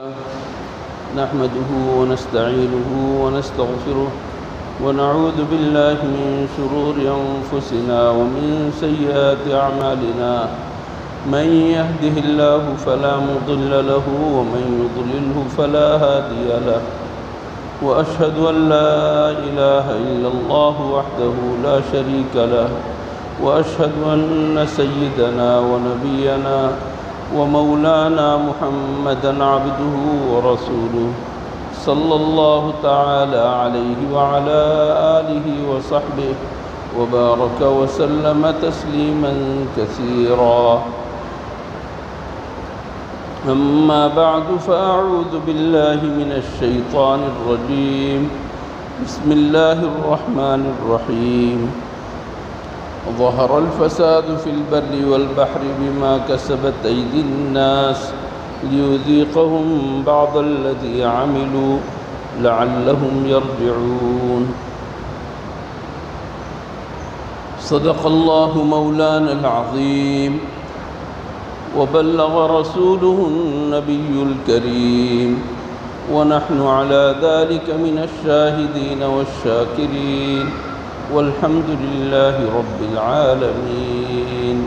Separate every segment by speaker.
Speaker 1: نحمده ونستعينه ونستغفره ونعوذ بالله من شرور أنفسنا ومن سيئات أعمالنا من يهده الله فلا مضل له ومن يضلله فلا هادي له وأشهد أن لا إله إلا الله وحده لا شريك له وأشهد أن سيدنا ونبينا ومولانا محمدًا عبده ورسوله صلى الله تعالى عليه وعلى آله وصحبه وبارك وسلم تسليمًا كثيرا. أما بعد فأعوذ بالله من الشيطان الرجيم. بسم الله الرحمن الرحيم. ظهر الفساد في البر والبحر بما كسبت أيدي الناس ليذيقهم بعض الذي عملوا لعلهم يرجعون. صدق الله مولانا العظيم وبلغ رسوله النبي الكريم ونحن على ذلك من الشاهدين والشاكرين والحمد لله رب العالمين.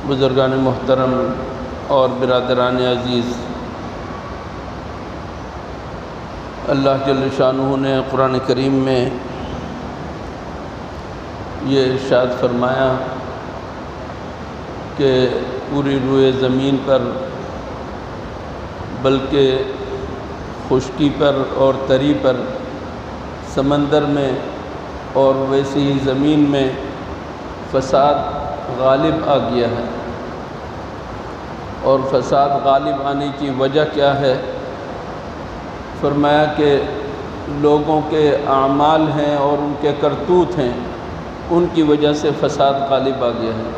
Speaker 1: بزرگان محترم اور برادران عزیز، اللہ جل شانہ نے قرآن کریم میں یہ ارشاد فرمایا کہ پوری روئے زمین پر بلکہ خشکی پر اور تری پر، سمندر میں اور ویسی ہی زمین میں فساد غالب آ گیا ہے. اور فساد غالب آنے کی وجہ کیا ہے؟ فرمایا کہ لوگوں کے اعمال ہیں اور ان کے کرتوت ہیں، ان کی وجہ سے فساد غالب آ گیا ہے.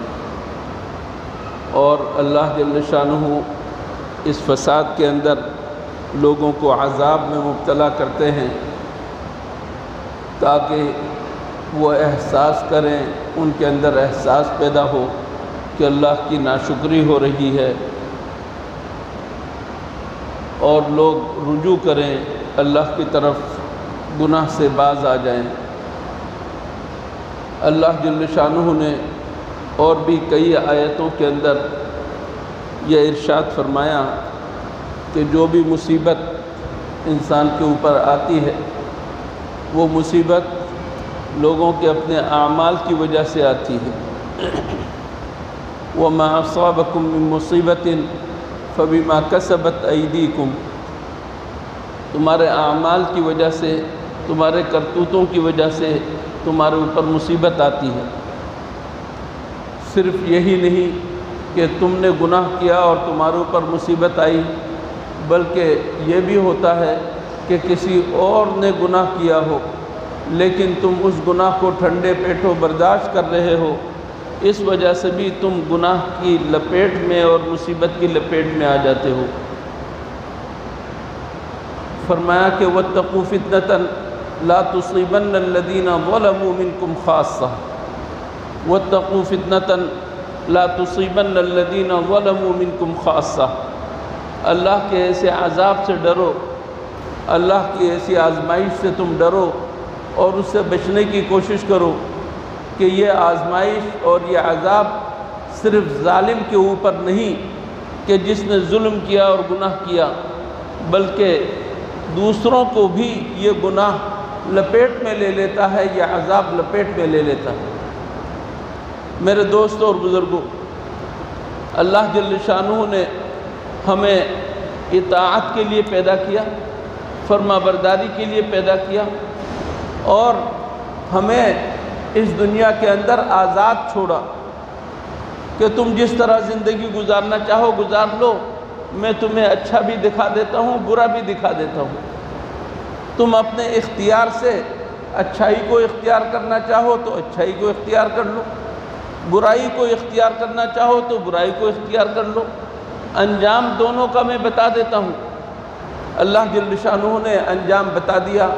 Speaker 1: اور اللہ جل شانہ اس فساد کے اندر لوگوں کو عذاب میں مبتلا کرتے ہیں تاکہ وہ احساس کریں، ان کے اندر احساس پیدا ہو کہ اللہ کی ناشکری ہو رہی ہے، اور لوگ رجوع کریں اللہ کی طرف، گناہ سے باز آ جائیں. اللہ جل شانہ نے اور بھی کئی آیتوں کے اندر یہ ارشاد فرمایا کہ جو بھی مصیبت انسان کے اوپر آتی ہے وہ مصیبت لوگوں کے اپنے اعمال کی وجہ سے آتی ہے. وَمَا أَصَابَكُم مِّن مُّصِيبَةٍ فَبِمَا كَسَبَتْ أَيْدِيكُمْ. تمہارے اعمال کی وجہ سے، تمہارے کرتوتوں کی وجہ سے تمہارے اوپر مصیبت آتی ہے. صرف یہی نہیں کہ تم نے گناہ کیا اور تمہارے اوپر مصیبت آئی، بلکہ یہ بھی ہوتا ہے کہ کسی اور نے گناہ کیا ہو لیکن تم اس گناہ کو ٹھنڈے پیٹوں برداشت کر رہے ہو، اس وجہ سے بھی تم گناہ کی لپیٹ میں اور مصیبت کی لپیٹ میں آ جاتے ہو. فرمایا کہ وَاتَّقُوا فِتْنَةً لَا تُصِيبَنَّ الَّذِينَ ظَلَمُوا مِنْكُمْ خَاصَّةً. وَاتَّقُوا فِتْنَةً لَا تُصِيبَنَّ الَّذِينَ ظَلَمُوا مِنْكُمْ خَاصَّةً. اللہ کے ایسے عذاب سے ڈرو، اللہ کی ایسی آزمائش سے تم ڈرو اور اس سے بچنے کی کوشش کرو کہ یہ آزمائش اور یہ عذاب صرف ظالم کے اوپر نہیں کہ جس نے ظلم کیا اور گناہ کیا، بلکہ دوسروں کو بھی یہ گناہ لپیٹ میں لے لیتا ہے، یہ عذاب لپیٹ میں لے لیتا ہے. میرے دوستوں اور بزرگوں، اللہ جل شانہ نے ہمیں اطاعت کے لیے پیدا کیا، فرما برداری کے لیے پیدا کیا، اور ہمیں اس دنیا کے اندر آزاد چھوڑا کہ تم جس طرح زندگی گزارنا چاہو گزار لو، میں تمہیں اچھا بھی دکھا دیتا ہوں، برا بھی دکھا دیتا ہوں. تم اپنے اختیار سے اچھائی کو اختیار کرنا چاہو تو اچھائی کو اختیار کر لو، برائی کو اختیار کرنا چاہو تو برائی کو اختیار کر لو. انجام دونوں کا میں بتا دیتا ہوں. اللہ جل شانہ نے انجام بتا دیا.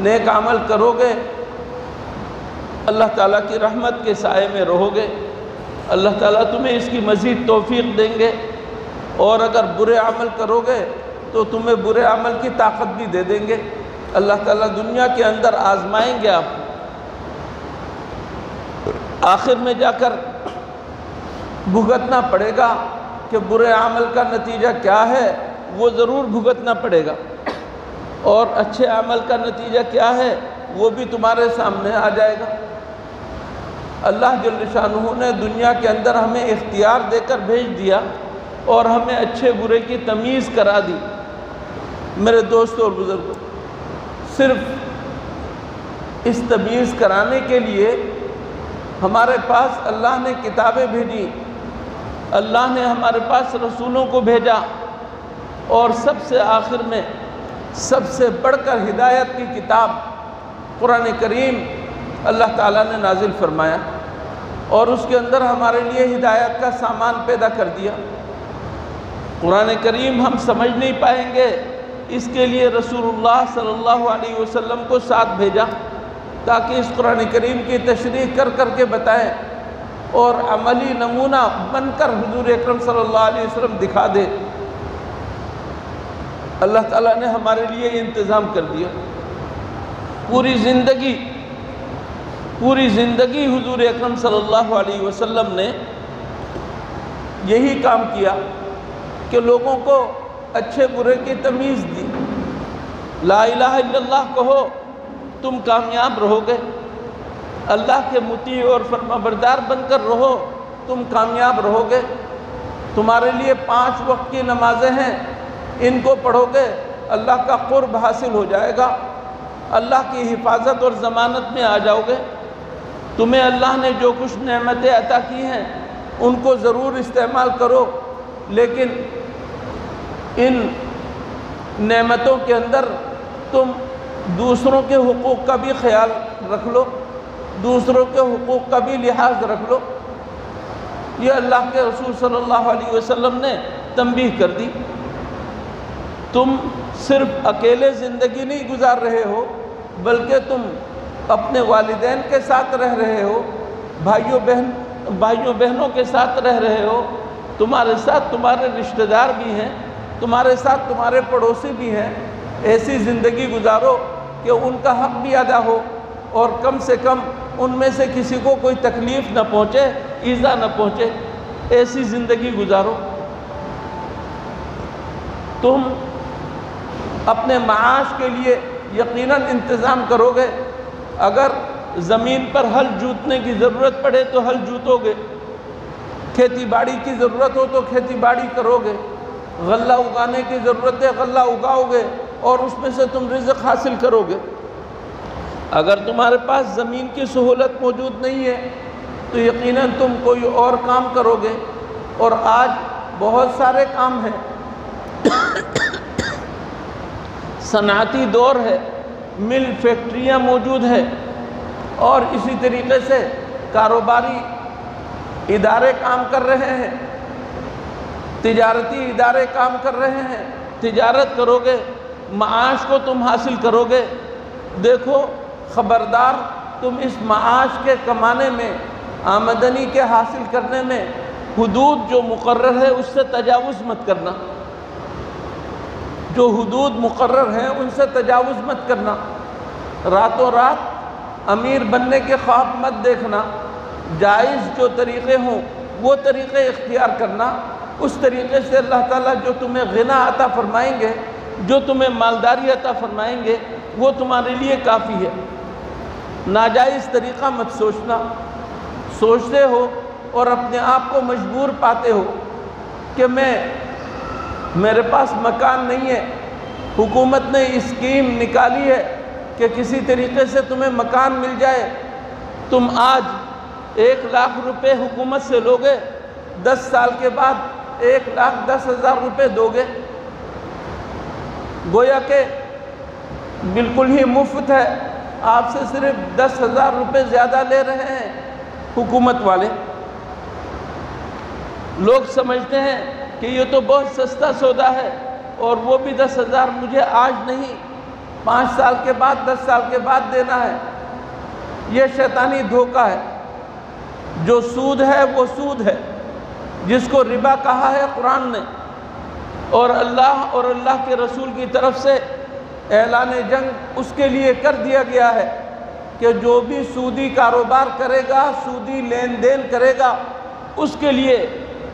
Speaker 1: نیک عمل کرو گے اللہ تعالیٰ کی رحمت کے سائے میں رہو گے، اللہ تعالیٰ تمہیں اس کی مزید توفیق دیں گے، اور اگر برے عمل کرو گے تو تمہیں برے عمل کی طاقت بھی دے دیں گے۔ اللہ تعالیٰ دنیا کے اندر آزمائیں گے آپ کو، آخر میں جا کر بھگتنا پڑے گا کہ برے عمل کا نتیجہ کیا ہے، وہ ضرور بھگتنا پڑے گا، اور اچھے عمل کا نتیجہ کیا ہے وہ بھی تمہارے سامنے آ جائے گا۔ اللہ جل شانہ نے دنیا کے اندر ہمیں اختیار دے کر بھیج دیا اور ہمیں اچھے برے کی تمیز کرا دی۔ میرے دوستوں اور بزرگوں، صرف اس تمیز کرانے کے لیے ہمارے پاس اللہ نے کتابیں بھیجی، اللہ نے ہمارے پاس رسولوں کو بھیجا، اور سب سے آخر میں سب سے بڑھ کر ہدایت کی کتاب قرآن کریم اللہ تعالیٰ نے نازل فرمایا، اور اس کے اندر ہمارے لیے ہدایت کا سامان پیدا کر دیا۔ قرآن کریم ہم سمجھ نہیں پائیں گے، اس کے لیے رسول اللہ صلی اللہ علیہ وسلم کو ساتھ بھیجا تاکہ اس قرآن کریم کی تشریح کر کر کے بتائیں اور عملی نمونہ بن کر حضور اکرم صلی اللہ علیہ وسلم دکھا دے۔ اللہ تعالیٰ نے ہمارے لیے انتظام کر دیا۔ پوری زندگی حضور اکرم صلی اللہ علیہ وسلم نے یہی کام کیا کہ لوگوں کو اچھے برے کی تمیز دی۔ لا الہ الا اللہ کہو، تم کامیاب رہو گے۔ اللہ کے مطیع اور فرما بردار بن کر رہو، تم کامیاب رہو گے۔ تمہارے لیے 5 وقت کی نمازیں ہیں، ان کو پڑھو گے اللہ کا قرب حاصل ہو جائے گا، اللہ کی حفاظت اور ضمانت میں آ جاؤ گے۔ تمہیں اللہ نے جو کچھ نعمتیں عطا کی ہیں ان کو ضرور استعمال کرو، لیکن ان نعمتوں کے اندر تم دوسروں کے حقوق کا بھی خیال رکھ لو، دوسروں کے حقوق کا بھی لحاظ رکھ لو۔ یہ اللہ کے رسول صلی اللہ علیہ وسلم نے تنبیہ کر دی۔ تم صرف اکیلے زندگی نہیں گزار رہے ہو، بلکہ تم اپنے والدین کے ساتھ رہ رہے ہو، بھائیوں بہنوں کے ساتھ رہ رہے ہو، تمہارے ساتھ تمہارے رشتہ دار بھی ہیں، تمہارے ساتھ تمہارے پڑوسی بھی ہیں۔ ایسی زندگی گزارو کہ ان کا حق بھی ادا ہو، اور کم سے کم ان میں سے کسی کو کوئی تکلیف نہ پہنچے، ایذا نہ پہنچے۔ ایسی زندگی گزارو۔ تم اپنے معاش کے لیے یقیناً انتظام کرو گے۔ اگر زمین پر ہل جوتنے کی ضرورت پڑے تو ہل جوتو گے، کھیتی باڑی کی ضرورت ہو تو کھیتی باڑی کرو گے، غلہ اگانے کی ضرورت ہے غلہ اگاؤ گے، اور اس میں سے تم رزق حاصل کرو گے۔ اگر تمہارے پاس زمین کی سہولت موجود نہیں ہے تو یقیناً تم کوئی اور کام کرو گے، اور آج بہت سارے کام ہیں، صنعتی دور ہے، مل فیکٹریاں موجود ہیں، اور اسی طریقے سے کاروباری ادارے کام کر رہے ہیں، تجارتی ادارے کام کر رہے ہیں۔ تجارت کرو گے، معاش کو تم حاصل کرو گے۔ دیکھو خبردار، تم اس معاش کے کمانے میں، آمدنی کے حاصل کرنے میں حدود جو مقرر ہے اس سے تجاوز مت کرنا، جو حدود مقرر ہیں ان سے تجاوز مت کرنا۔ راتوں رات امیر بننے کے خواب مت دیکھنا، جائز جو طریقے ہوں وہ طریقے اختیار کرنا۔ اس طریقے سے اللہ تعالیٰ جو تمہیں غنا عطا فرمائیں گے، جو تمہیں مالداری عطا فرمائیں گے، وہ تمہارے لیے کافی ہے۔ ناجائز طریقہ مت سوچنا۔ سوچتے ہو اور اپنے آپ کو مجبور پاتے ہو کہ میرے پاس مکان نہیں ہے، حکومت نے اسکیم نکالی ہے کہ کسی طریقے سے تمہیں مکان مل جائے، تم آج 1,00,000 روپے حکومت سے لوگے، 10 سال کے بعد 1,10,000 روپے دو گے، گویا کہ بالکل ہی مفت ہے، آپ سے صرف 10,000 روپے زیادہ لے رہے ہیں حکومت والے۔ لوگ سمجھتے ہیں کہ یہ تو بہت سستا سودا ہے، اور وہ بھی 10,000 مجھے آج نہیں، 5 سال کے بعد 10 سال کے بعد دینا ہے۔ یہ شیطانی دھوکہ ہے۔ جو سود ہے وہ سود ہے، جس کو ربا کہا ہے قرآن نے، اور اللہ کے رسول کی طرف سے اعلان جنگ اس کے لیے کر دیا گیا ہے کہ جو بھی سودی کاروبار کرے گا، سودی لین دین کرے گا، اس کے لیے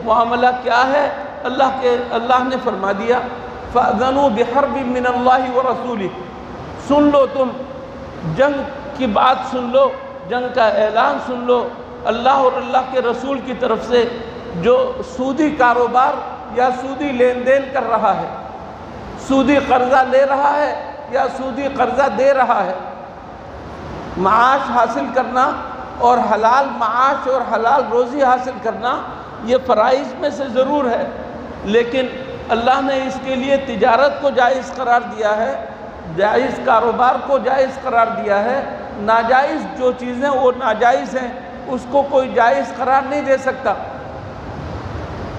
Speaker 1: معاملہ کیا ہے؟ اللہ نے فرما دیا فَأْذَنُوا بِحَرْبٍ مِّنَ اللَّهِ وَرَسُولِهِ، سن لو تم جنگ کی بات، سن لو جنگ کا اعلان، سن لو اللہ اور اللہ کے رسول کی طرف سے جو سودی کاروبار یا سودی لین دین کر رہا ہے، سودی قرضہ لے رہا ہے یا سودی قرضہ دے رہا ہے، معاش حاصل کرنا اور حلال معاش اور حلال روزی حاصل کرنا یہ فرائض میں سے ضرور ہے، لیکن اللہ نے اس کے لیے تجارت کو جائز قرار دیا ہے، جائز کاروبار کو جائز قرار دیا ہے۔ ناجائز جو چیزیں وہ ناجائز ہیں، اس کو کوئی جائز قرار نہیں دے سکتا،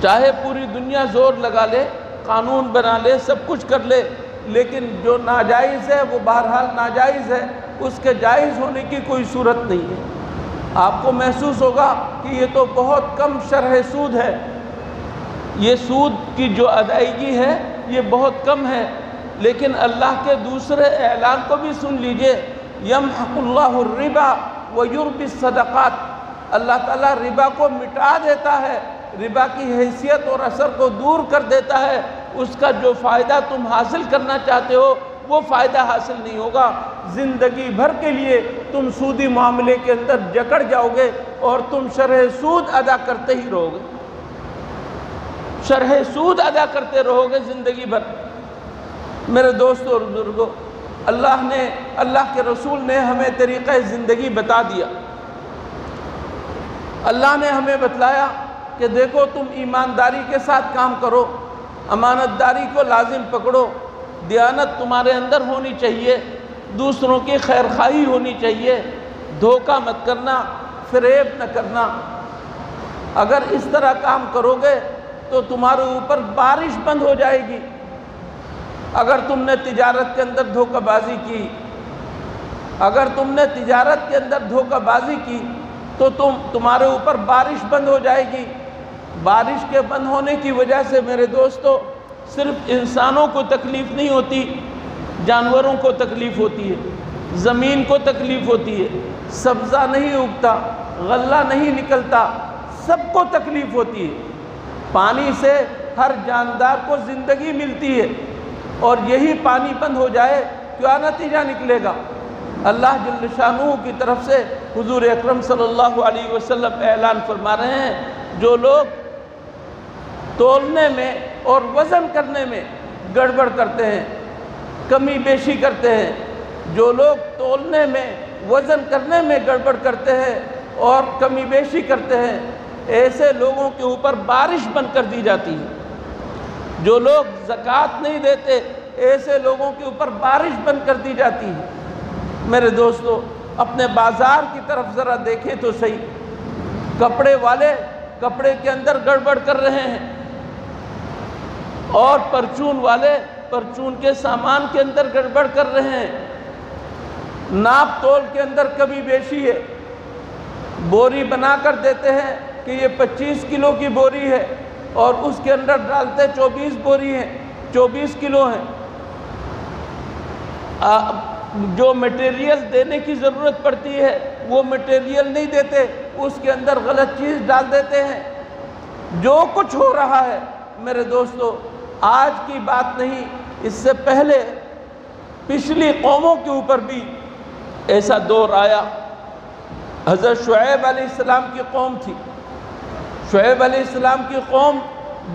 Speaker 1: چاہے پوری دنیا زور لگا لے، قانون بنا لے، سب کچھ کر لے، لیکن جو ناجائز ہے وہ بہرحال ناجائز ہے، اس کے جائز ہونے کی کوئی صورت نہیں ہے۔ آپ کو محسوس ہوگا کہ یہ تو بہت کم شرح سود ہے، یہ سود کی جو ادائیگی ہے یہ بہت کم ہے، لیکن اللہ کے دوسرے اعلان کو بھی سن لیجئے، یمحق اللہ الربا ویربی الصدقات، اللہ تعالیٰ ربا کو مٹا دیتا ہے، ربا کی حیثیت اور اثر کو دور کر دیتا ہے، اس کا جو فائدہ تم حاصل کرنا چاہتے ہو وہ فائدہ حاصل نہیں ہوگا، زندگی بھر کے لیے تم سودی معاملے کے اندر جکڑ جاؤ گے اور تم شرح سود ادا کرتے ہی رہو گے، شرح سود ادا کرتے رہو گے زندگی بھر۔ میرے دوستو اور بزرگوں، اللہ کے رسول نے ہمیں طریقہ زندگی بتا دیا، اللہ نے ہمیں بتلایا کہ دیکھو تم ایمانداری کے ساتھ کام کرو، امانت داری کو لازم پکڑو، دیانت تمہارے اندر ہونی چاہیے، دوسروں کی خیرخواہی ہونی چاہیے، دھوکہ مت کرنا، فریب نہ کرنا۔ اگر اس طرح کام کرو گے تو تمہارے اوپر بارش بند ہو جائے گی۔ اگر تم نے تجارت کے اندر دھوکہ بازی کی، اگر تم نے تجارت کے اندر دھوکہ بازی کی تو تمہارے اوپر بارش بند ہو جائے گی۔ بارش کے بند ہونے کی وجہ سے میرے دوستو صرف انسانوں کو تکلیف نہیں ہوتی، جانوروں کو تکلیف ہوتی ہے، زمین کو تکلیف ہوتی ہے، سبزہ نہیں اگتا، غلہ نہیں نکلتا، سب کو تکلیف ہوتی ہے۔ پانی سے ہر جاندار کو زندگی ملتی ہے، اور یہی پانی بند ہو جائے کیا نتیجہ نکلے گا؟ اللہ جل شانہ کی طرف سے حضور اکرم صلی اللہ علیہ وسلم اعلان فرما رہے ہیں، جو لوگ تولنے میں اور وزن کرنے میں گڑبڑ کرتے ہیں، کمی بیشی کرتے ہیں، جو لوگ تولنے میں وزن کرنے میں گڑبڑ کرتے ہیں اور کمی بیشی کرتے ہیں، ایسے لوگوں کے اوپر بارش بند کر دی جاتی ہے۔ جو لوگ زکوٰۃ نہیں دیتے، ایسے لوگوں کے اوپر بارش بند کر دی جاتی ہے۔ میرے دوستو اپنے بازار کی طرف ذرا دیکھیں تو صحیح، کپڑے والے کپڑے کے اندر گڑبڑ کر رہے ہیں، اور پرچون والے پرچون کے سامان کے اندر گڑبڑ کر رہے ہیں، ناپ تول کے اندر کمی بیشی ہے، بوری بنا کر دیتے ہیں کہ یہ 25 کلو کی بوری ہے اور اس کے اندر ڈالتے 24 بوری ہیں، 24 کلو ہیں۔ جو میٹیریل دینے کی ضرورت پڑتی ہے وہ میٹیریل نہیں دیتے، اس کے اندر غلط چیز ڈال دیتے ہیں۔ جو کچھ ہو رہا ہے میرے دوستو آج کی بات نہیں، اس سے پہلے پچھلی قوموں کے اوپر بھی ایسا دور آیا۔ حضرت شعیب علیہ السلام کی قوم تھی، شعیب علیہ السلام کی قوم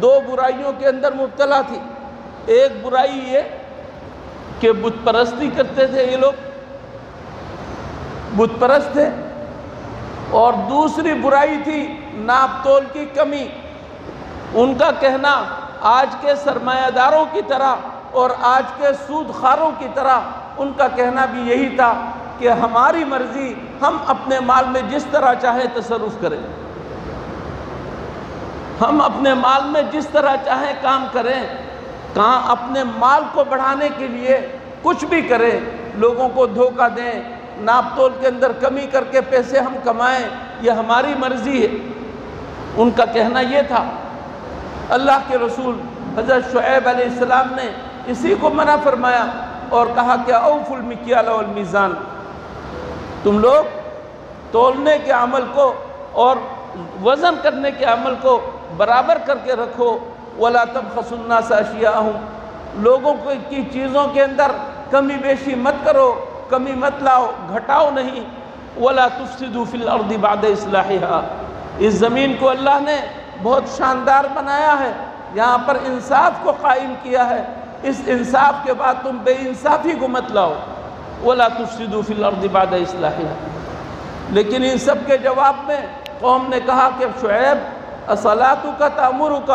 Speaker 1: دو برائیوں کے اندر مبتلا تھی۔ ایک برائی یہ کہ بت پرستی کرتے تھے، یہ لوگ بت پرست تھے، اور دوسری برائی تھی ناپ تول کی کمی۔ ان کا کہنا آج کے سرمایہ داروں کی طرح اور آج کے سود خاروں کی طرح ان کا کہنا بھی یہی تھا کہ ہماری مرضی، ہم اپنے مال میں جس طرح چاہیں تصرف کریں، ہم اپنے مال میں جس طرح چاہیں کام کریں، کہاں اپنے مال کو بڑھانے کے لیے کچھ بھی کریں، لوگوں کو دھوکہ دیں، ناپ تول کے اندر کمی کر کے پیسے ہم کمائیں، یہ ہماری مرضی ہے۔ ان کا کہنا یہ تھا۔ اللہ کے رسول حضرت شعیب علیہ السلام نے اسی کو منع فرمایا اور کہا کہ اوفوا المکیال والمیزان، تم لوگ تولنے کے عمل کو اور وزن کرنے کے عمل کو برابر کر کے رکھو، ولا تبخسوا الناس اشیاءہم، لوگوں کی چیزوں کے اندر کمی بیشی مت کرو، کمی مت لاؤ، گھٹاؤ نہیں، ولا تفسدوا فی الارض بعد اصلاحها، اس زمین کو اللہ نے بہت شاندار بنایا ہے، یہاں پر انصاف کو قائم کیا ہے، اس انصاف کے بعد تم بے انصافی کو مت لاؤ، ولا تفسدوا فی الارض بعد اصلاحها۔ لیکن ان سب کے جواب میں قوم نے کہا کہ شعیب اصلاتک تأمرک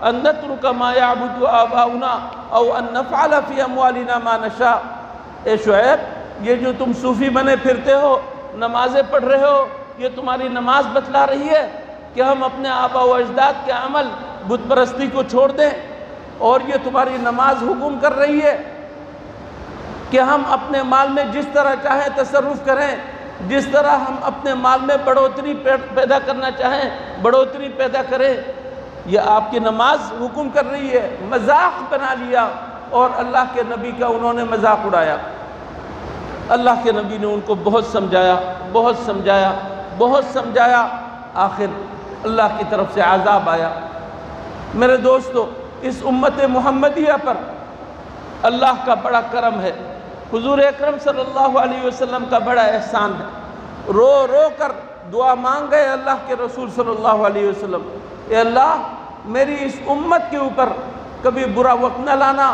Speaker 1: ان نترک ما یعبد آباؤنا او ان نفعل فی اموالنا ما نشاء، اے شعیب یہ جو تم صوفی بنے پھرتے ہو، نمازیں پڑھ رہے ہو، یہ تمہاری نماز بتلا رہی ہے کہ ہم اپنے آبا و اجداد کے عمل بت پرستی کو چھوڑ دیں، اور یہ تمہاری نماز حکم کر رہی ہے کہ ہم اپنے مال میں جس طرح چاہیں تصرف کریں، جس طرح ہم اپنے مال میں بڑھوتری پیدا کرنا چاہیں بڑھوتری پیدا کریں، یہ آپ کی نماز حکم کر رہی ہے۔ مذاق بنا لیا اور اللہ کے نبی کا انہوں نے مذاق اڑایا۔ اللہ کے نبی نے ان کو بہت سمجھایا، بہت سمجھایا، بہت سمجھایا، آخر اللہ کی طرف سے عذاب آیا۔ میرے دوستو، اس امت محمدیہ پر اللہ کا بڑا کرم ہے، حضور اکرم صلی اللہ علیہ وسلم کا بڑا احسان ہے۔ رو رو کر دعا مانگ گئے اللہ کے رسول صلی اللہ علیہ وسلم، اے اللہ میری اس امت کے اوپر کبھی برا وقت نہ لانا،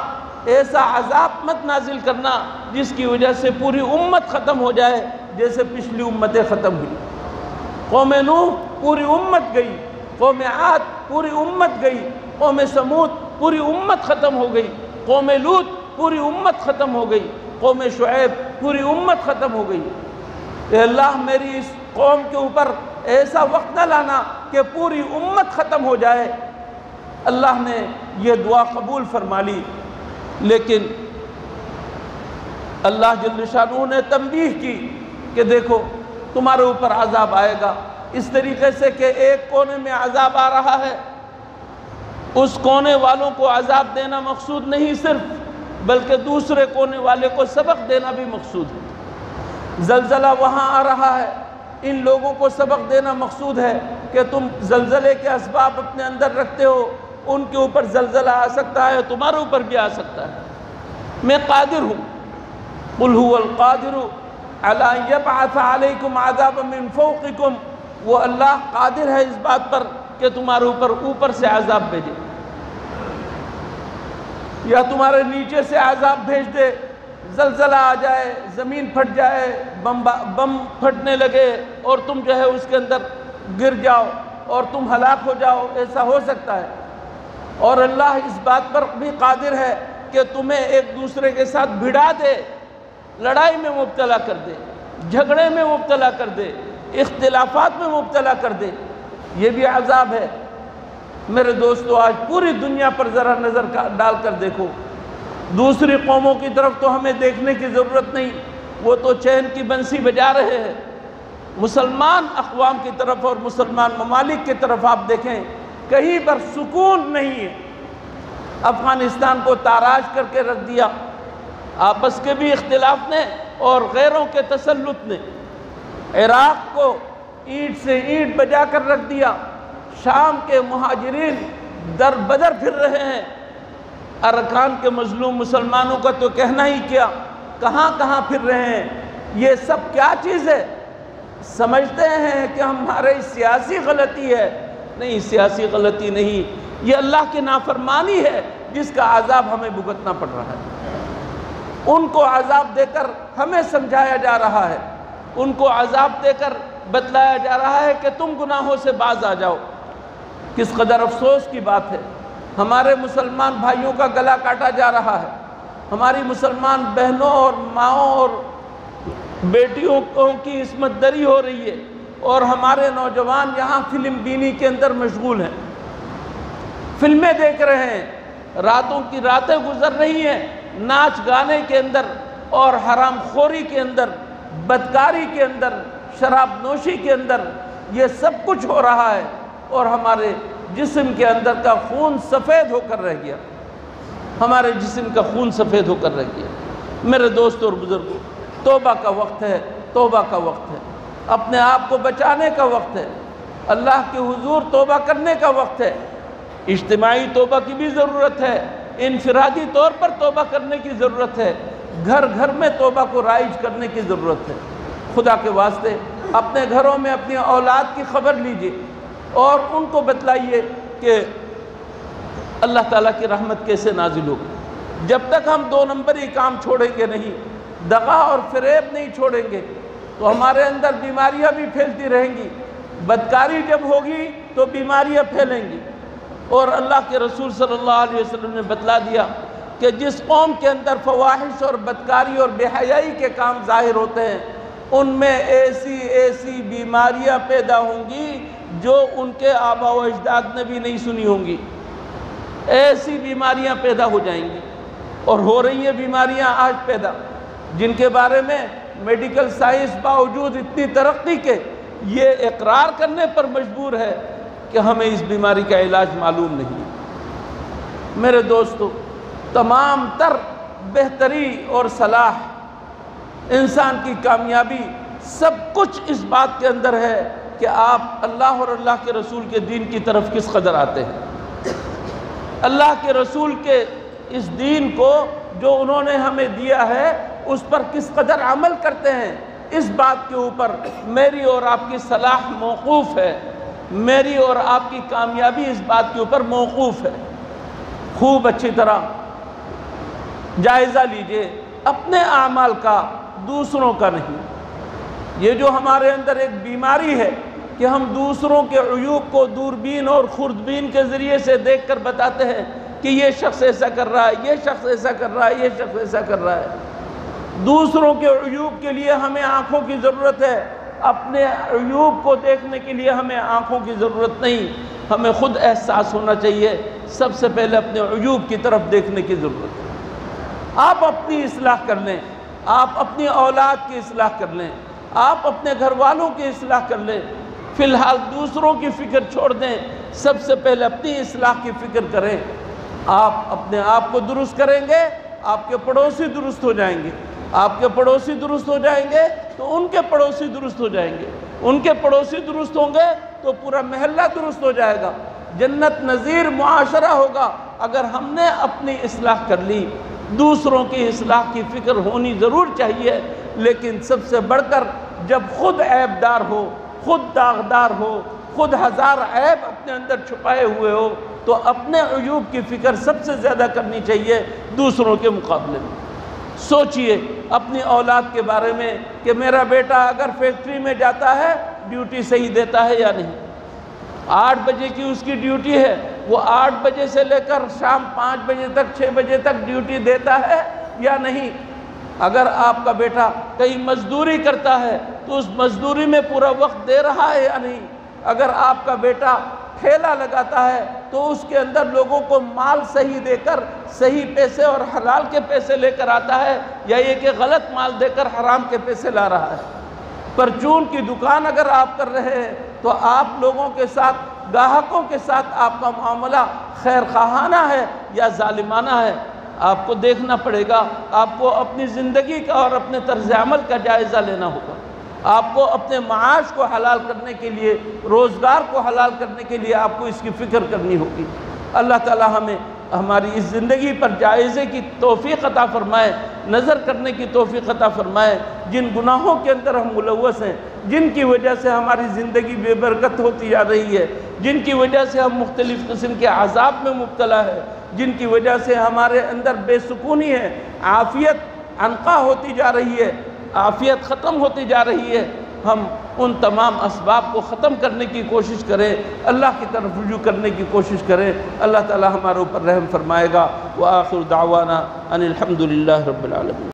Speaker 1: ایسا عذاب مت نازل کرنا جس کی وجہ سے پوری امت ختم ہو جائے جیسے پچھلی امتیں ختم ہوئی۔ قوم نوح پوری امت گئی، قوم عاد پوری امت گئی، قوم سمود پوری امت ختم ہو گئی، قوم لوط پوری امت ختم ہو گئی، قوم شعیب پوری امت ختم ہو گئی۔ اے اللہ میری اس قوم کے اوپر ایسا وقت نہ لانا کہ پوری امت ختم ہو جائے۔ اللہ نے یہ دعا قبول فرما لی، لیکن اللہ جل شانہ نے تنبیہ کی کہ دیکھو تمہارے اوپر عذاب آئے گا، اس طریقے سے کہ ایک کونے میں عذاب آ رہا ہے، اس کونے والوں کو عذاب دینا مقصود نہیں صرف، بلکہ دوسرے کونے والے کو سبق دینا بھی مقصود ہے۔ زلزلہ وہاں آ رہا ہے، ان لوگوں کو سبق دینا مقصود ہے کہ تم زلزلے کے اسباب اپنے اندر رکھتے ہو، ان کے اوپر زلزلہ آ سکتا ہے، تمہارے اوپر بھی آ سکتا ہے۔ میں قادر ہوں، قل هو القادر علی ان یبعث علیکم عذابا من فوقکم، وہ اللہ قادر ہے اس بات پر کہ تمہارے اوپر سے عذاب بھیجے، یا تمہارے نیچے سے عذاب بھیج دے، زلزلہ آ جائے، زمین پھٹ جائے، بم پھٹنے لگے اور تم جو ہے اس کے اندر گر جاؤ اور تم ہلاک ہو جاؤ، ایسا ہو سکتا ہے۔ اور اللہ اس بات پر بھی قادر ہے کہ تمہیں ایک دوسرے کے ساتھ بھڑا دے، لڑائی میں مبتلا کر دے، جھگڑے میں مبتلا کر دے، اختلافات میں مبتلا کر دے، یہ بھی عذاب ہے۔ میرے دوستو آج پوری دنیا پر ذرا نظر ڈال کر دیکھو، دوسری قوموں کی طرف تو ہمیں دیکھنے کی ضرورت نہیں، وہ تو چین کی بنسی بجا رہے ہیں۔ مسلمان اقوام کی طرف اور مسلمان ممالک کی طرف آپ دیکھیں، کہیں پر سکون نہیں ہے۔ افغانستان کو تاراج کر کے رکھ دیا آپس کے بھی اختلاف نے اور غیروں کے تسلط نے، عراق کو اینٹ سے اینٹ بجا کر رکھ دیا، شام کے مہاجرین در بدر پھر رہے ہیں، ارکان کے مظلوم مسلمانوں کا تو کہنا ہی کیا، کہاں کہاں پھر رہے ہیں۔ یہ سب کیا چیز ہے؟ سمجھتے ہیں کہ ہمارے سیاسی غلطی ہے، نہیں، سیاسی غلطی نہیں، یہ اللہ کی نافرمانی ہے جس کا عذاب ہمیں بھگتنا پڑ رہا ہے۔ ان کو عذاب دے کر ہمیں سمجھایا جا رہا ہے، ان کو عذاب دے کر بتلایا جا رہا ہے کہ تم گناہوں سے باز آ جاؤ۔ کس قدر افسوس کی بات ہے، ہمارے مسلمان بھائیوں کا گلا کاٹا جا رہا ہے، ہماری مسلمان بہنوں اور ماؤں اور بیٹیوں کی عصمت دری ہو رہی ہے، اور ہمارے نوجوان یہاں فلم بینی کے اندر مشغول ہیں، فلمیں دیکھ رہے ہیں، راتوں کی راتیں گزر رہی ہیں ناچ گانے کے اندر اور حرام خوری کے اندر، بدکاری کے اندر، شراب نوشی کے اندر، یہ سب کچھ ہو رہا ہے اور ہمارے جسم کے اندر کا خون سفید ہو کر رہ گیا، ہمارے جسم کا خون سفید ہو کر رہ گیا۔ میرے دوستوں اور بزرگوں، توبہ کا وقت ہے، توبہ کا وقت ہے، اپنے آپ کو بچانے کا وقت ہے، اللہ کے حضور توبہ کرنے کا وقت ہے۔ اجتماعی توبہ کی بھی ضرورت ہے، انفرادی طور پر توبہ کرنے کی ضرورت ہے، گھر گھر میں توبہ کو رائج کرنے کی ضرورت ہے۔ خدا کے واسطے اپنے گھروں میں اپنی اولاد کی خبر لیجئے اور ان کو بتلائیے کہ اللہ تعالیٰ کی رحمت کیسے نازل ہوگی۔ جب تک ہم 2 نمبری کام چھوڑیں گے نہیں، دغا اور فریب نہیں چھوڑیں گے، تو ہمارے اندر بیماریاں بھی پھیلتی رہیں گی۔ بدکاری جب ہوگی تو بیماریاں پھیلیں گی، اور اللہ کے رسول صلی اللہ علیہ وسلم نے بتلا دیا کہ جس قوم کے اندر فواحش اور بدکاری اور بے حیائی کے کام ظاہر ہوتے ہیں، ان میں ایسی بیماریاں پیدا ہوں گی جو ان کے آبا و اجداد نے بھی نہیں سنی ہوں گی۔ ایسی بیماریاں پیدا ہو جائیں گی، اور ہو رہی ہیں بیماریاں آج پیدا، جن کے بارے میں میڈیکل سائنس باوجود اتنی ترقی کے یہ اقرار کرنے پر مجبور ہے کہ ہمیں اس بیماری کا علاج معلوم نہیں۔ میرے دوستو، تمام تر بہتری اور صلاح، انسان کی کامیابی، سب کچھ اس بات کے اندر ہے کہ آپ اللہ اور اللہ کے رسول کے دین کی طرف کس قدر آتے ہیں، اللہ کے رسول کے اس دین کو جو انہوں نے ہمیں دیا ہے اس پر کس قدر عمل کرتے ہیں۔ اس بات کے اوپر میری اور آپ کی صلاح موقوف ہے، میری اور آپ کی کامیابی اس بات کے اوپر موقوف ہے۔ خوب اچھی طرح جائزہ لیجئے اپنے اعمال کا، دوسروں کا نہیں۔ یہ جو ہمارے اندر ایک بیماری ہے کہ ہم دوسروں کے عیوب کو دوربین اور خوردبین کے ذریعے سے دیکھ کر بتاتے ہیں کہ یہ شخص ایسا کر رہا ہے، یہ شخص ایسا کر رہا ہے، یہ شخص ایسا کر رہا ہے۔ دوسروں کے عیوب کے لیے ہمیں آنکھوں کی ضرورت ہے، اپنے عیوب کو دیکھنے کے لیے ہمیں آنکھوں کی ضرورت نہیں۔ ہمیں خود احساس ہونا چاہیے، سب سے پہلے اپنے عیوب کی طرف دیکھنے کی ضرورت ہے۔ آپ اپنی اصلاح کر لیں، آپ اپنی اولاد کی اصلاح کر لیں، آپ اپنے گھر والوں کی اصلاح کر لیں۔ فی الحال دوسروں کی فکر چھوڑ دیں، سب سے پہلے اپنی اصلاح کی فکر کریں۔ آپ اپنے آپ کو درست کریں گے، آپ کے پڑوسی درست ہو جائیں گے، آپ کے پڑوسی درست ہو جائیں گے تو ان کے پڑوسی درست ہو جائیں گے، ان کے پڑوسی درست ہوں گے تو پورا محلہ درست ہو جائے گا، جنت نظیر معاشرہ ہوگا۔ اگر ہم نے اپنی اصلاح کر لی، دوسروں کی اصلاح کی فکر ہونی ضرور چاہیے، لیکن سب سے بڑھ کر جب خود عیب دار ہو، خود داغدار ہو، خود ہزار عیب اپنے اندر چھپائے ہوئے ہو، تو اپنے عیوب کی فکر سب سے زیادہ کرنی چاہیے دوسروں کے مقابلے میں۔ سوچئے اپنی اولاد کے بارے میں کہ میرا بیٹا اگر فیکٹری میں جاتا ہے ڈیوٹی صحیح دیتا ہے یا نہیں۔ 8 بجے کی اس کی ڈیوٹی ہے، وہ 8 بجے سے لے کر شام 5 بجے تک 6 بجے تک ڈیوٹی دیتا ہے یا نہیں۔ اگر آپ کا بیٹا کہیں مزدوری کرتا ہے تو اس مزدوری میں پورا وقت دے رہا ہے یا نہیں۔ اگر آپ کا بیٹا ٹھیلا لگاتا ہے تو اس کے اندر لوگوں کو مال صحیح دے کر صحیح پیسے اور حلال کے پیسے لے کر آتا ہے، یا یہ کہ غلط مال دے کر حرام کے پیسے لا رہا ہے۔ پرچون کی دکان اگر آپ کر رہے ہیں تو آپ لوگوں کے ساتھ، گاہکوں کے ساتھ آپ کا معاملہ خیر خواہانہ ہے یا ظالمانہ ہے، آپ کو دیکھنا پڑے گا۔ آپ کو اپنی زندگی کا اور اپنے طرز عمل کا جائزہ لینا ہوگا۔ آپ کو اپنے معاش کو حلال کرنے کے لیے، روزگار کو حلال کرنے کے لیے آپ کو اس کی فکر کرنی ہوگی۔ اللہ تعالی ہمیں ہماری اس زندگی پر جائزے کی توفیق عطا فرمائے، نظر کرنے کی توفیق عطا فرمائے۔ جن گناہوں کے اندر ہم ملوث ہیں، جن کی وجہ سے ہماری زندگی بے برکت ہوتی جا رہی ہے، جن کی وجہ سے ہم مختلف قسم کے عذاب میں مبتلا ہے، جن کی وجہ سے ہمارے اندر بے سکونی ہے، عافیت عنقا ہوتی جا رہی ہے، عافیت ختم ہوتی جا رہی ہے، ہم ان تمام اسباب کو ختم کرنے کی کوشش کریں، اللہ کی طرف رجوع کرنے کی کوشش کریں۔ اللہ تعالی ہمارے اوپر رحم فرمائے گا۔ وآخر دعوانا ان الحمد للہ رب العالمین۔